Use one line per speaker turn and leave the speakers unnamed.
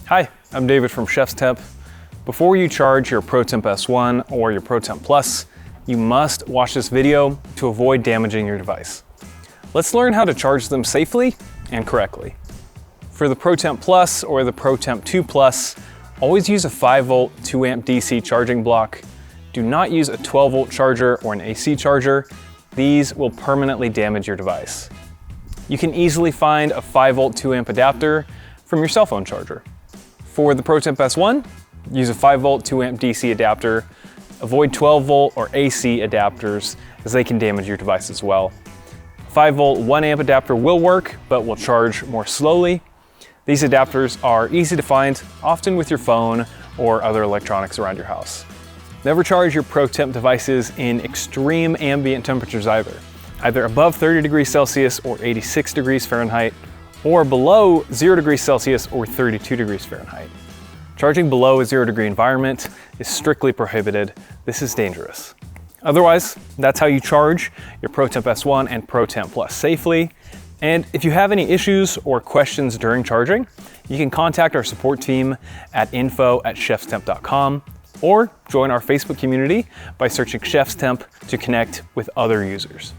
Hi, I'm David from Chef's Temp. Before you charge your ProTemp S1 or your ProTemp Plus, you must watch this video to avoid damaging your device. Let's learn how to charge them safely and correctly. For the ProTemp Plus or the ProTemp 2 Plus, always use a 5-volt 2-amp DC charging block. Do not use a 12-volt charger or an AC charger. These will permanently damage your device. You can easily find a 5-volt 2-amp adapter from your cell phone charger. For the ProTemp S1, use a 5-volt 2-amp DC adapter. Avoid 12-volt or AC adapters as they can damage your device as well. 5-volt 1-amp adapter will work, but will charge more slowly. These adapters are easy to find, often with your phone or other electronics around your house. Never charge your ProTemp devices in extreme ambient temperatures either above 30 degrees Celsius or 86 degrees Fahrenheit, or below 0 degrees Celsius or 32 degrees Fahrenheit. Charging below a 0-degree environment is strictly prohibited. This is dangerous. Otherwise, that's how you charge your ProTemp S1 and ProTemp Plus safely. And if you have any issues or questions during charging, you can contact our support team at info@chefstemp.com or join our Facebook community by searching Chef's Temp to connect with other users.